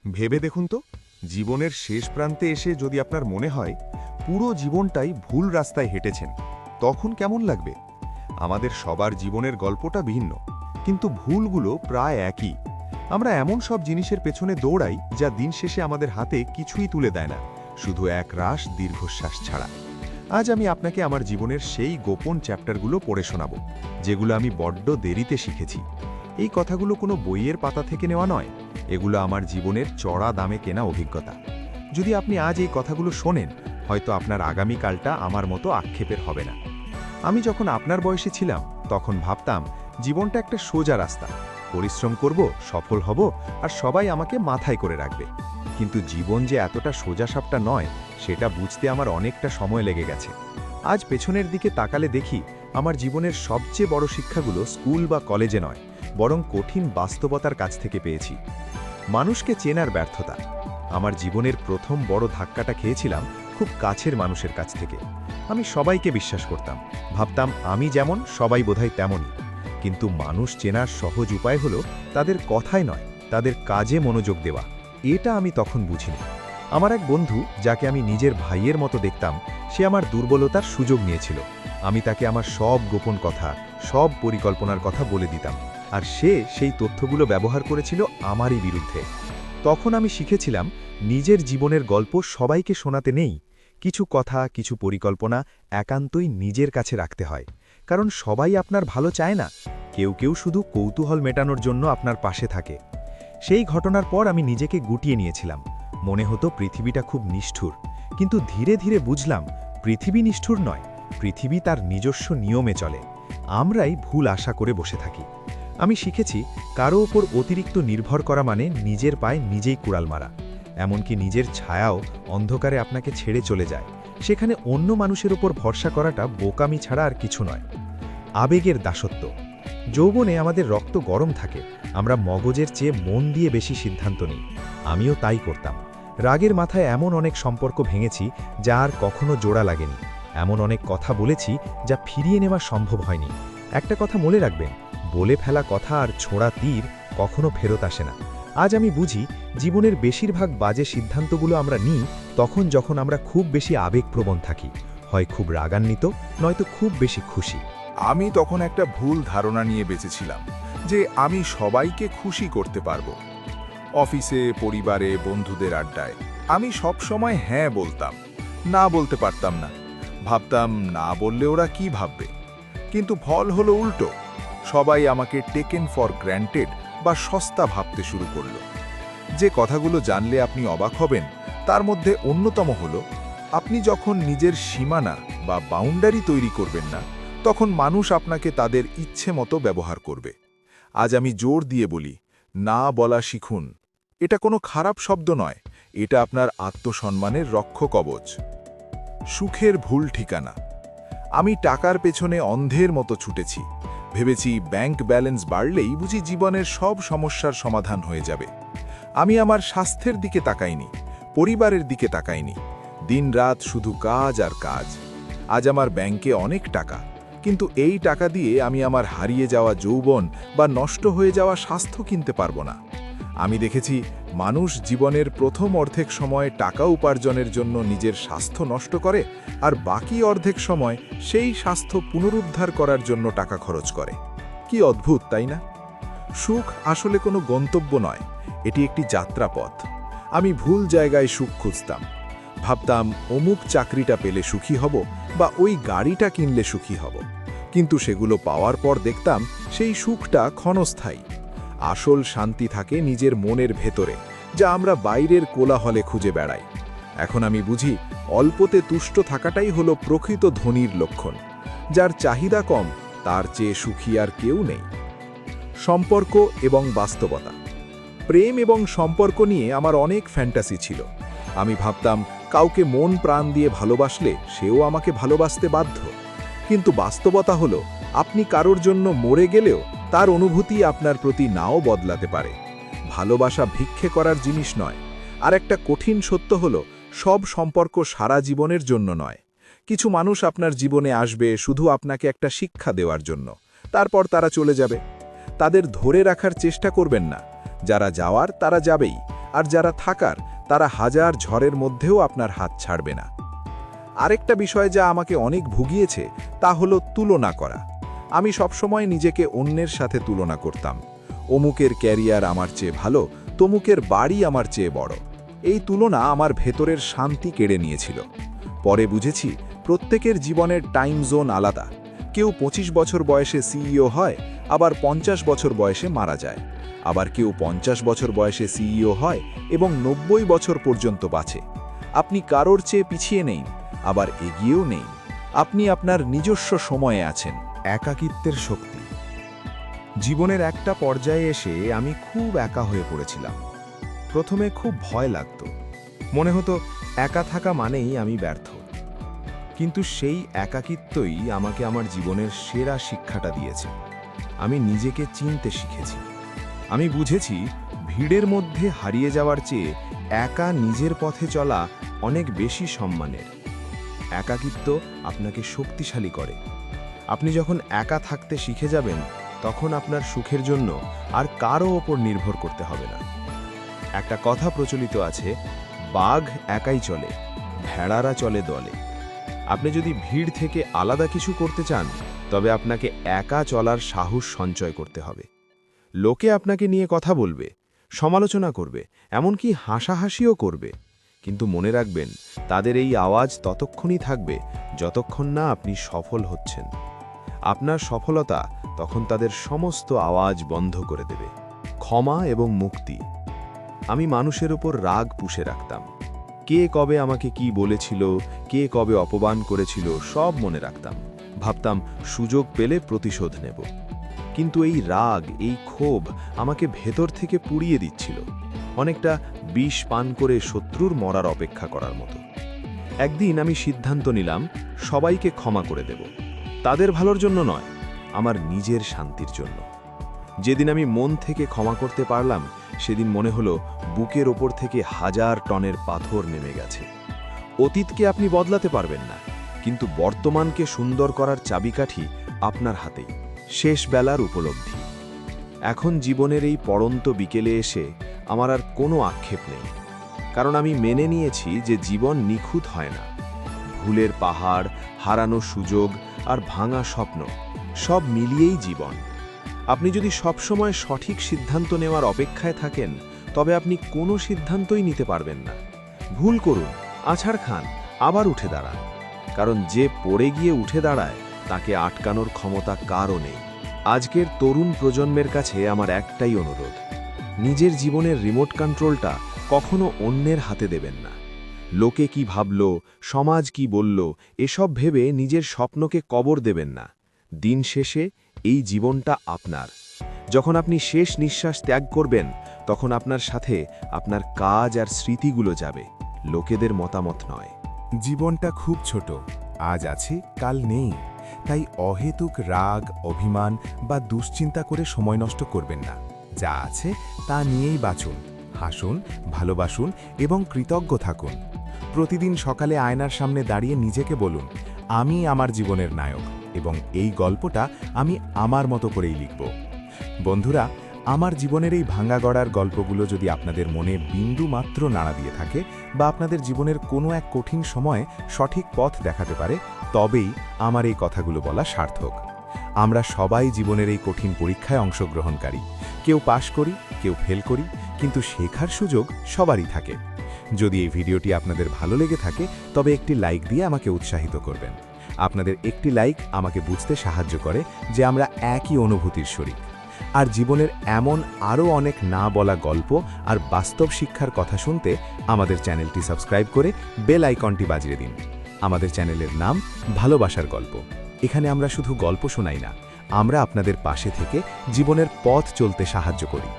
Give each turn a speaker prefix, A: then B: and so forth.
A: ভেবে দেখুন তো, জীবনের শেষ প্রান্তে এসে যদি আপনার মনে হয় পুরো জীবনটাই ভুল রাস্তায় হেঁটেছেন, তখন কেমন লাগবে? আমাদের সবার জীবনের গল্পটা ভিন্ন, কিন্তু ভুলগুলো প্রায় একই। আমরা এমন সব জিনিসের পেছনে দৌড়াই যা দিন শেষে আমাদের হাতে কিছুই তুলে দেয় না, শুধু এক রাশ দীর্ঘশ্বাস ছাড়া। আজ আমি আপনাকে আমার জীবনের সেই গোপন চ্যাপ্টারগুলো পড়ে শোনাব, যেগুলো আমি বড্ড দেরিতে শিখেছি। এই কথাগুলো কোনো বইয়ের পাতা থেকে নেওয়া নয়, এগুলো আমার জীবনের চড়া দামে কেনা অভিজ্ঞতা। যদি আপনি আজ এই কথাগুলো শোনেন, হয়তো আপনার আগামীকালটা আমার মতো আক্ষেপের হবে না। আমি যখন আপনার বয়সে ছিলাম, তখন ভাবতাম জীবনটা একটা সোজা রাস্তা, পরিশ্রম করব, সফল হব, আর সবাই আমাকে মাথায় করে রাখবে। কিন্তু জীবন যে এতটা সোজাসাপটা নয়, সেটা বুঝতে আমার অনেকটা সময় লেগে গেছে। আজ পেছনের দিকে তাকালে দেখি আমার জীবনের সবচেয়ে বড় শিক্ষাগুলো স্কুল বা কলেজে নয়, বরং কঠিন বাস্তবতার কাছ থেকে পেয়েছি। মানুষকে চেনার ব্যর্থতা। আমার জীবনের প্রথম বড় ধাক্কাটা খেয়েছিলাম খুব কাছের মানুষের কাছ থেকে। আমি সবাইকে বিশ্বাস করতাম, ভাবতাম আমি যেমন সবাই বোধহয় তেমনই। কিন্তু মানুষ চেনার সহজ উপায় হলো তাদের কথায় নয়, তাদের কাজে মনোযোগ দেওয়া। এটা আমি তখন বুঝিনি। আমার এক বন্ধু, যাকে আমি নিজের ভাইয়ের মতো দেখতাম, সে আমার দুর্বলতার সুযোগ নিয়েছিল। আমি তাকে আমার সব গোপন কথা, সব পরিকল্পনার কথা বলে দিতাম, আর সে সেই তথ্যগুলো ব্যবহার করেছিল আমারই বিরুদ্ধে। তখন আমি শিখেছিলাম, নিজের জীবনের গল্প সবাইকে শোনাতে নেই। কিছু কথা, কিছু পরিকল্পনা একান্তই নিজের কাছে রাখতে হয়, কারণ সবাই আপনার ভালো চায় না। কেউ কেউ শুধু কৌতূহল মেটানোর জন্য আপনার পাশে থাকে। সেই ঘটনার পর আমি নিজেকে গুটিয়ে নিয়েছিলাম। মনে হতো পৃথিবীটা খুব নিষ্ঠুর, কিন্তু ধীরে ধীরে বুঝলাম পৃথিবী নিষ্ঠুর নয়, পৃথিবী তার নিজস্ব নিয়মে চলে। আমরাই ভুল আশা করে বসে থাকি। আমি শিখেছি, কারো ওপর অতিরিক্ত নির্ভর করা মানে নিজের পায়ে নিজেই কুড়াল মারা। এমনকি নিজের ছায়াও অন্ধকারে আপনাকে ছেড়ে চলে যায়। সেখানে অন্য মানুষের ওপর ভরসা করাটা বোকামি ছাড়া আর কিছু নয়। আবেগের দাসত্ব। যৌবনে আমাদের রক্ত গরম থাকে, আমরা মগজের চেয়ে মন দিয়ে বেশি সিদ্ধান্ত নিই। আমিও তাই করতাম। রাগের মাথায় এমন অনেক সম্পর্ক ভেঙেছি যা আর কখনো জোড়া লাগেনি। এমন অনেক কথা বলেছি যা ফিরিয়ে নেওয়া সম্ভব হয়নি। একটা কথা মনে রাখবেন, বলে ফেলা কথা আর ছোড়া তীর কখনো ফেরত আসে না। আজ আমি বুঝি, জীবনের বেশিরভাগ বাজে সিদ্ধান্তগুলো আমরা নিই তখন যখন আমরা খুব বেশি আবেগপ্রবণ থাকি, হয় খুব রাগান্বিত, নয়তো খুব বেশি খুশি।
B: আমি তখন একটা ভুল ধারণা নিয়ে বেঁচেছিলাম যে আমি সবাইকে খুশি করতে পারবো। অফিসে, পরিবারে, বন্ধুদের আড্ডায় আমি সব সময় হ্যাঁ বলতাম, না বলতে পারতাম না। ভাবতাম না বললে ওরা কি ভাববে। কিন্তু ফল হলো উল্টো। সবাই আমাকে টেকেন ফর গ্র্যান্টেড বা সস্তা ভাবতে শুরু করলো। যে কথাগুলো জানলে আপনি অবাক হবেন, তার মধ্যে অন্যতম হলো, আপনি যখন নিজের সীমানা বা বাউন্ডারি তৈরি করবেন না, তখন মানুষ আপনাকে তাদের ইচ্ছে মতো ব্যবহার করবে। আজ আমি জোর দিয়ে বলি, না বলা শিখুন। এটা কোনো খারাপ শব্দ নয়, এটা আপনার আত্মসম্মানের রক্ষকবচ। সুখের ভুল ঠিকানা। আমি টাকার পেছনে অন্ধের মতো ছুটেছি। ভেবেছি ব্যাংক ব্যালেন্স বাড়লেই বুঝি জীবনের সব সমস্যার সমাধান হয়ে যাবে। আমি আমার স্বাস্থ্যের দিকে তাকাইনি, পরিবারের দিকে তাকাইনি। দিনরাত শুধু কাজ আর কাজ। আজ আমার ব্যাংকে অনেক টাকা, কিন্তু এই টাকা দিয়ে আমি আমার হারিয়ে যাওয়া যৌবন বা নষ্ট হয়ে যাওয়া স্বাস্থ্য কিনতে পারবো না। আমি দেখেছি, মানুষ জীবনের প্রথম অর্ধেক সময় টাকা উপার্জনের জন্য নিজের স্বাস্থ্য নষ্ট করে, আর বাকি অর্ধেক সময় সেই স্বাস্থ্য পুনরুদ্ধার করার জন্য টাকা খরচ করে। কি অদ্ভুত, তাই না? সুখ আসলে কোনো গন্তব্য নয়, এটি একটি যাত্রাপথ। আমি ভুল জায়গায় সুখ খুঁজতাম। ভাবতাম অমুক চাকরিটা পেলে সুখী হব, বা ওই গাড়িটা কিনলে সুখী হব। কিন্তু সেগুলো পাওয়ার পর দেখতাম সেই সুখটা ক্ষণস্থায়ী। আসল শান্তি থাকে নিজের মনের ভেতরে, যা আমরা বাইরের কোলাহলে খুঁজে বেড়াই। এখন আমি বুঝি, অল্পতে তুষ্ট থাকাটাই হলো প্রকৃত ধনীর লক্ষণ। যার চাহিদা কম, তার চেয়ে সুখী আর কেউ নেই। সম্পর্ক এবং বাস্তবতা। প্রেম এবং সম্পর্ক নিয়ে আমার অনেক ফ্যান্টাসি ছিল। আমি ভাবতাম কাউকে মন প্রাণ দিয়ে ভালোবাসলে সেও আমাকে ভালোবাসতে বাধ্য। কিন্তু বাস্তবতা হলো, আপনি কারোর জন্য মরে গেলেও তার অনুভূতি আপনার প্রতি নাও বদলাতে পারে। ভালোবাসা ভিক্ষে করার জিনিস নয়। আর একটা কঠিন সত্য হলো, সব সম্পর্ক সারা জীবনের জন্য নয়। কিছু মানুষ আপনার জীবনে আসবে শুধু আপনাকে একটা শিক্ষা দেওয়ার জন্য, তারপর তারা চলে যাবে। তাদের ধরে রাখার চেষ্টা করবেন না। যারা যাওয়ার তারা যাবেই, আর যারা থাকার তারা হাজার ঝড়ের মধ্যেও আপনার হাত ছাড়বে না। আরেকটা বিষয় যা আমাকে অনেক ভুগিয়েছে তা হলো তুলনা করা। আমি সবসময় নিজেকে অন্যের সাথে তুলনা করতাম। অমুকের ক্যারিয়ার আমার চেয়ে ভালো, তমুকের বাড়ি আমার চেয়ে বড়। এই তুলনা আমার ভেতরের শান্তি কেড়ে নিয়েছিল। পরে বুঝেছি প্রত্যেকের জীবনের টাইম জোন আলাদা। কেউ 25 বছর বয়সে সিইও হয়, আবার 50 বছর বয়সে মারা যায়। আবার কেউ 50 বছর বয়সে সিইও হয় এবং 90 বছর পর্যন্ত বাঁচে। আপনি কারোর চেয়ে পিছিয়ে নেই, আবার এগিয়েও নেই। আপনি আপনার নিজস্ব সময়ে আছেন।
A: একাকিত্বের শক্তি। জীবনের একটা পর্যায়ে এসে আমি খুব একা হয়ে পড়েছিলাম। প্রথমে খুব ভয় লাগত, মনে হতো একা থাকা মানেই আমি ব্যর্থ। কিন্তু সেই একাকিত্বই আমাকে আমার জীবনের সেরা শিক্ষাটা দিয়েছে। আমি নিজেকে চিনতে শিখেছি। আমি বুঝেছি ভিড়ের মধ্যে হারিয়ে যাওয়ার চেয়ে একা নিজের পথে চলা অনেক বেশি সম্মানের। একাকিত্ব আপনাকে শক্তিশালী করে। আপনি যখন একা থাকতে শিখে যাবেন, তখন আপনার সুখের জন্য আর কারো ওপর নির্ভর করতে হবে না। একটা কথা প্রচলিত আছে, বাঘ একাই চলে, ভেড়ারা চলে দলে। আপনি যদি ভিড় থেকে আলাদা কিছু করতে চান, তবে আপনাকে একা চলার সাহস সঞ্চয় করতে হবে। লোকে আপনাকে নিয়ে কথা বলবে, সমালোচনা করবে, এমনকি হাসাহাসিও করবে। কিন্তু মনে রাখবেন, তাদের এই আওয়াজ ততক্ষণই থাকবে যতক্ষণ না আপনি সফল হচ্ছেন। আপনার সফলতা তখন তাদের সমস্ত আওয়াজ বন্ধ করে দেবে। ক্ষমা এবং মুক্তি। আমি মানুষের উপর রাগ পুষে রাখতাম। কে কবে আমাকে কি বলেছিল, কে কবে অপমান করেছিল, সব মনে রাখতাম। ভাবতাম সুযোগ পেলে প্রতিশোধ নেব। কিন্তু এই রাগ, এই ক্ষোভ আমাকে ভেতর থেকে পুড়িয়ে দিচ্ছিল, অনেকটা বিষ পান করে শত্রুর মরার অপেক্ষা করার মতো। একদিন আমি সিদ্ধান্ত নিলাম সবাইকে ক্ষমা করে দেব। তাদের ভালোর জন্য নয়, আমার নিজের শান্তির জন্য। যেদিন আমি মন থেকে ক্ষমা করতে পারলাম, সেদিন মনে হলো বুকের ওপর থেকে 1000 টনের পাথর নেমে গেছে। অতীতকে আপনি বদলাতে পারবেন না, কিন্তু বর্তমানকে সুন্দর করার চাবিকাঠি আপনার হাতেই। শেষ বেলার উপলব্ধি। এখন জীবনের এই পড়ন্ত বিকেলে এসে আমার আর কোনো আক্ষেপ নেই, কারণ আমি মেনে নিয়েছি যে জীবন নিখুঁত হয় না। ভুলের পাহাড়, হারানো সুযোগ আর ভাঙা স্বপ্ন, সব মিলিয়েই জীবন। আপনি যদি সবসময় সঠিক সিদ্ধান্ত নেওয়ার অপেক্ষায় থাকেন, তবে আপনি কোনো সিদ্ধান্তই নিতে পারবেন না। ভুল করুন, আছাড় খান, আবার উঠে দাঁড়ান, কারণ যে পড়ে গিয়ে উঠে দাঁড়ায় তাকে আটকানোর ক্ষমতা কারও নেই। আজকের তরুণ প্রজন্মের কাছে আমার একটাই অনুরোধ, নিজের জীবনের রিমোট কন্ট্রোলটা কখনো অন্যের হাতে দেবেন না। লোকে কি ভাবল, সমাজ কি বলল, এসব ভেবে নিজের স্বপ্নকে কবর দেবেন না। দিন শেষে এই জীবনটা আপনার। যখন আপনি শেষ নিঃশ্বাস ত্যাগ করবেন, তখন আপনার সাথে আপনার কাজ আর স্মৃতিগুলো যাবে, লোকেদের মতামত নয়।
C: জীবনটা খুব ছোট, আজ আছে কাল নেই। তাই অহেতুক রাগ, অভিমান বা দুশ্চিন্তা করে সময় নষ্ট করবেন না। যা আছে তা নিয়েই বাঁচুন, হাসুন, ভালোবাসুন এবং কৃতজ্ঞ থাকুন। প্রতিদিন সকালে আয়নার সামনে দাঁড়িয়ে নিজেকে বলুন, আমি আমার জীবনের নায়ক এবং এই গল্পটা আমি আমার মতো করেই লিখব। বন্ধুরা, আমার জীবনের এই ভাঙা গড়ার গল্পগুলো যদি আপনাদের মনে বিন্দু মাত্র নাড়া দিয়ে থাকে বা আপনাদের জীবনের কোনো এক কঠিন সময়ে সঠিক পথ দেখাতে পারে, তবেই আমার এই কথাগুলো বলা সার্থক। আমরা সবাই জীবনের এই কঠিন পরীক্ষায় অংশগ্রহণকারী। কেউ পাশ করি, কেউ ফেল করি, কিন্তু শেখার সুযোগ সবারই থাকে। যদি এই ভিডিওটি আপনাদের ভালো লেগে থাকে, তবে একটি লাইক দিয়ে আমাকে উৎসাহিত করবেন। আপনাদের একটি লাইক আমাকে বুঝতে সাহায্য করে যে আমরা একই অনুভূতির শরীক। আর জীবনের এমন আরও অনেক না বলা গল্প আর বাস্তব শিক্ষার কথা শুনতে আমাদের চ্যানেলটি সাবস্ক্রাইব করে বেল আইকনটি বাজিয়ে দিন। আমাদের চ্যানেলের নাম ভালোবাসার গল্প। এখানে আমরা শুধু গল্প শোনাই না, আমরা আপনাদের পাশে থেকে জীবনের পথ চলতে সাহায্য করি।